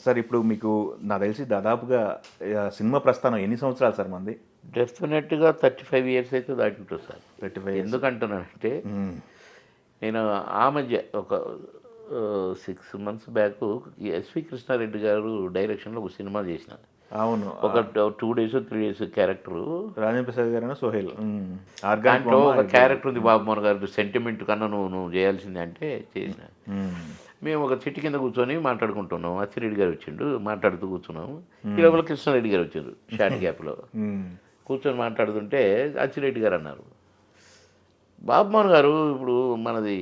Sir ఇప్పుడు మీకు నాకు తెలిసి దాదాపుగా సినిమా ప్రస్థానం ఎన్ని సంవత్సరాలు సార్ మంది? డెఫినెట్గా 35 ఇయర్స్ అయితే దాటి ఉంటుంది సార్. 35 years. ఎందుకంటున్నానంటే నేను ఆ మధ్య ఒక 6 months బ్యాక్ ఎస్వి కృష్ణారెడ్డి గారు డైరెక్షన్లో ఒక సినిమా చేసిన. అవును. ఒక 2 days 3 days character. Rajendra Prasad గారు సోహెల్ దాంట్లో ఒక క్యారెక్టర్ ఉంది, బాబు మన గారు సెంటిమెంట్ కన్నా నువ్వు చేయాల్సిందే అంటే చేసిన. మేము ఒక చెట్టు కింద కూర్చొని మాట్లాడుకుంటున్నాం. అచ్చిరెడ్డి గారు వచ్చిండు, మాట్లాడుతూ కూర్చున్నాము. ఈ లోపల కృష్ణారెడ్డి గారు వచ్చారు షార్ట్ గ్యాప్లో. కూర్చొని మాట్లాడుతుంటే అచ్చిరెడ్డి గారు అన్నారు, బాబుమోహన్ గారు ఇప్పుడు మనది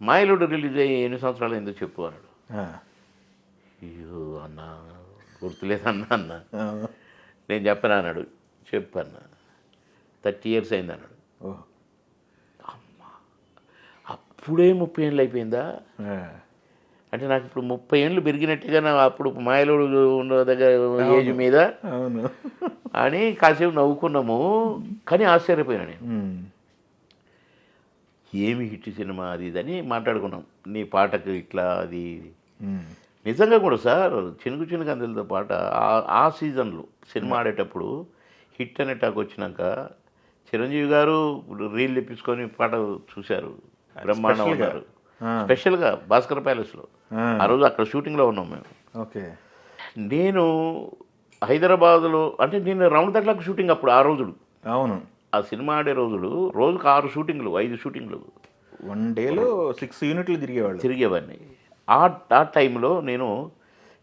మాయలోడు రిలీజ్ అయ్యి ఎన్ని సంవత్సరాలు ఎందుకు చెప్పు అన్నాడు. అయ్యో అన్న గుర్తులేదన్నా అన్న. నేను చెప్పను అన్నాడు. చెప్పన్న 30 years అయింది అన్నాడు. అమ్మ అప్పుడే 30 ఏళ్ళు అయిపోయిందా అంటే నాకు ఇప్పుడు 30 ఏళ్ళు పెరిగినట్టుగా నా అప్పుడు మాయలోడు ఉన్న దగ్గర ఏజ్ మీద అని కాసేపు నవ్వుకున్నాము. కానీ ఆశ్చర్యపోయినా నేను. ఏమి హిట్ సినిమా అది ఇదని మాట్లాడుకున్నాం. నీ పాటకు ఇట్లా అది నిజంగా కూడా సార్ చినుకు చినుకు అందరితో పాట ఆ సీజన్లో సినిమా ఆడేటప్పుడు హిట్ అనే టాక్ వచ్చినాక చిరంజీవి గారు రీల్ తెప్పించుకొని పాట చూశారు. బ్రహ్మాండం ఉన్నారు స్పెషల్గా భాస్కర్ ప్యాలెస్లో. ఆ రోజు అక్కడ షూటింగ్లో ఉన్నాం మేము. ఓకే. నేను హైదరాబాద్లో అంటే నేను రౌండ్ దగ్గరకు షూటింగ్ అప్పుడు ఆ రోజులు. అవును. ఆ సినిమా ఆడే రోజులు రోజుకు 6 షూటింగ్లు 5 షూటింగ్లు 1 dayలో 6 units తిరిగేవాడిని. ఆ టైంలో నేను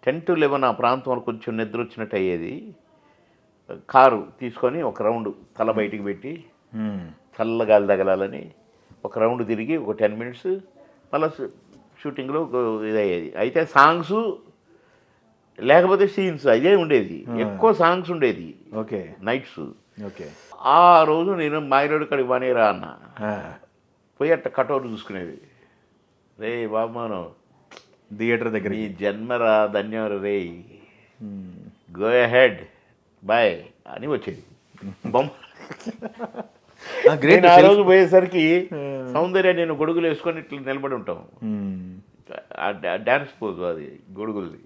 10 to 11 ఆ ప్రాంతంలో కొంచెం నిద్ర వచ్చినట్టు అయ్యేది. కారు తీసుకొని ఒక రౌండ్ తల బయటికి పెట్టి చల్లగాలి తగలాలని ఒక రౌండ్ తిరిగి ఒక 10 minutes మళ్ళీ షూటింగ్లో ఇది అయ్యేది. అయితే సాంగ్స్ లేకపోతే సీన్స్ అదే ఉండేది. ఎక్కువ సాంగ్స్ ఉండేది. ఓకే. నైట్స్. ఓకే. ఆ రోజు నేను మాయలోడు కడికి బానేరా అన్న. పోయి అట్ట కటౌట్ చూసుకునేది. రే బాబుమాను థియేటర్ దగ్గర ఈ జన్మరా ధన్యవారు రే, గో హెడ్ బాయ్ అని వచ్చేది బొమ్మ. ఆ రోజు పోయేసరికి సౌందర్య నేను గొడుగులు వేసుకొని ఇట్లా నిలబడి ఉంటాం. డ్యాన్స్ పోదు అది గొడుగులది.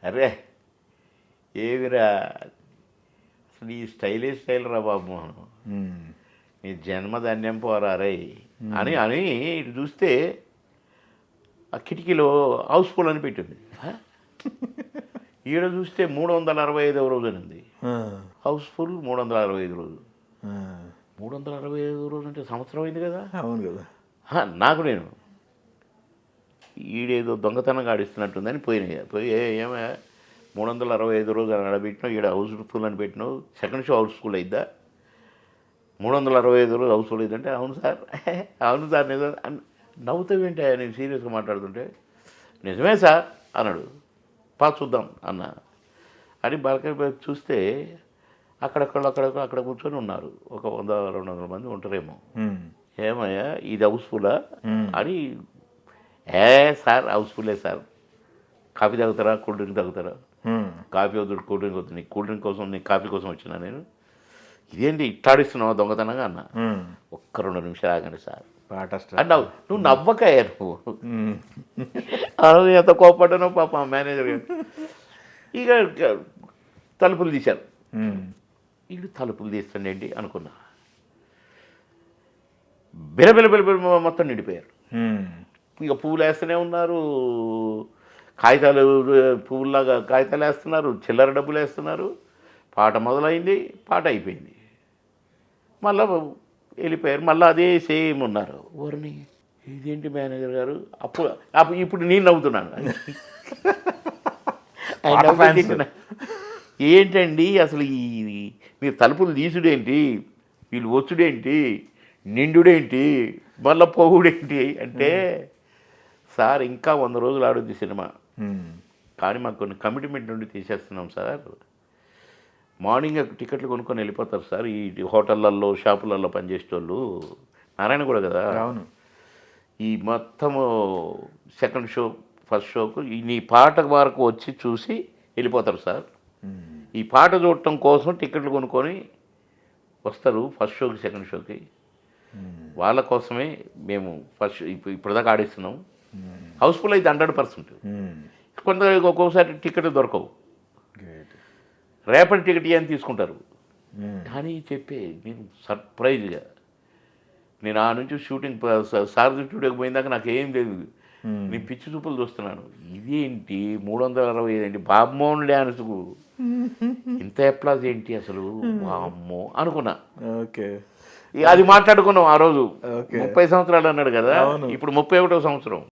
అరే ఏవిరా అసలు ఈ స్టైల్ రా బాబు, నీ జన్మధన్యం పోరా రే అని అని ఇటు చూస్తే ఆ కిటికీలో హౌస్ఫుల్ అని పెట్టింది. ఈడ చూస్తే 365వ రోజు అని ఉంది. హౌస్ఫుల్ 365 రోజులు. 365 రోజులు అంటే సంవత్సరం అయింది కదా. అవును కదా. నాకు నేను ఈడేదో దొంగతనంగా ఆడిస్తున్నట్టుందని పోయినాయి. పోయి ఏమే 365 రోజులు అని ఆడబెట్టినావు, ఈడ హౌస్ఫుల్ అని పెట్టినావు, సెకండ్ షో హౌస్ఫుల్ అయిద్దా, 365 రోజులు హౌస్ఫుల్ అయిందంటే అవును సార్ నిజం నవ్వుతావేంటి నేను సీరియస్గా మాట్లాడుతుంటే. నిజమే సార్ అన్నాడు. చూద్దాం అన్న అని బాల్కనీ చూస్తే అక్కడ కూర్చొని ఉన్నారు. ఒక 100-200 మంది ఉంటారేమో. ఏమయ్యా ఇది హౌస్ఫుల్లా అని. సార్ హౌస్ఫుల్లే సార్. కాఫీ తాగుతారా, కూల్ డ్రింక్ తాగుతారా? కాఫీ వద్దు, కూల్ డ్రింక్ వద్దు. నీకు కూల్ డ్రింక్ కోసం, నీకు కాఫీ కోసం వచ్చినా నేను. ఇదేంటి ఇట్లాడిస్తున్నావు దొంగతనంగా అన్న. ఒక్క 2 నిమిషాలు ఆగండి సార్ అన్నావు. నువ్వు నవ్వకయ్యా నువ్వు. రోజు ఎంత కోపడ్డానో పాప మేనేజర్ గారు. ఇక తలుపులు తీశారు. వీళ్ళు తలుపులు తీస్తాండి అనుకున్నా. బిలబిల మొత్తం నిండిపోయారు. ఇక పువ్వులు వేస్తూనే ఉన్నారు, కాగితాలు పువ్వులాగా కాగితాలు వేస్తున్నారు, చిల్లర డబ్బులు వేస్తున్నారు. పాట మొదలైంది, పాట అయిపోయింది, మళ్ళా వెళ్ళిపోయారు. మళ్ళీ అదే సేమ్ ఉన్నారు. ఎవరిని ఇదేంటి మేనేజర్ గారు ఇప్పుడు నేను నవ్వుతున్నాను. ఏంటండి అసలు ఈ మీరు తలుపులు తీసుడేంటి, వీళ్ళు వచ్చుడేంటి, నిండుడేంటి, మళ్ళీ పోగుడేంటి అంటే, సార్ ఇంకా 100 రోజులు ఆడుద్ది సినిమా, కానీ మాకు కొన్ని కమిట్మెంట్ నుండి తీసేస్తున్నాం సార్. మార్నింగ్ టికెట్లు కొనుక్కొని వెళ్ళిపోతారు సార్ ఈ హోటళ్ళల్లో షాపులలో పనిచేసేటోళ్ళు. నారాయణ కూడా కదా. అవును. ఈ మొత్తము సెకండ్ షో ఫస్ట్ షోకు నీ పాట వరకు వచ్చి చూసి వెళ్ళిపోతారు సార్. ఈ పాట చూడటం కోసం టికెట్లు కొనుక్కొని వస్తారు ఫస్ట్ షోకి సెకండ్ షోకి. వాళ్ళ కోసమే మేము ఫస్ట్ ఇప్పుడు దాకా ఆడిస్తున్నాం. హౌస్ఫుల్ అయితే 100%. కొందరికి ఒక్కొక్కసారి టికెట్ దొరకవు, రేపటి టికెట్ అని తీసుకుంటారు. కానీ చెప్పే నేను సర్ప్రైజ్గా నేను ఆ నుంచి షూటింగ్ సారథి స్టూడియోకి పోయిందాక నాకేం లేదు, నేను పిచ్చి చూపులు చూస్తున్నాను. ఇదేంటి 360 ఏంటి బాబుమోహన్ డ్యాన్స్కు ఇంత అప్లాజ్ ఏంటి అసలు, అమ్మో అనుకున్నా. ఓకే, అది మాట్లాడుకున్నాం ఆ రోజు. 30 సంవత్సరాలు అన్నాడు కదా, ఇప్పుడు 31వ సంవత్సరం.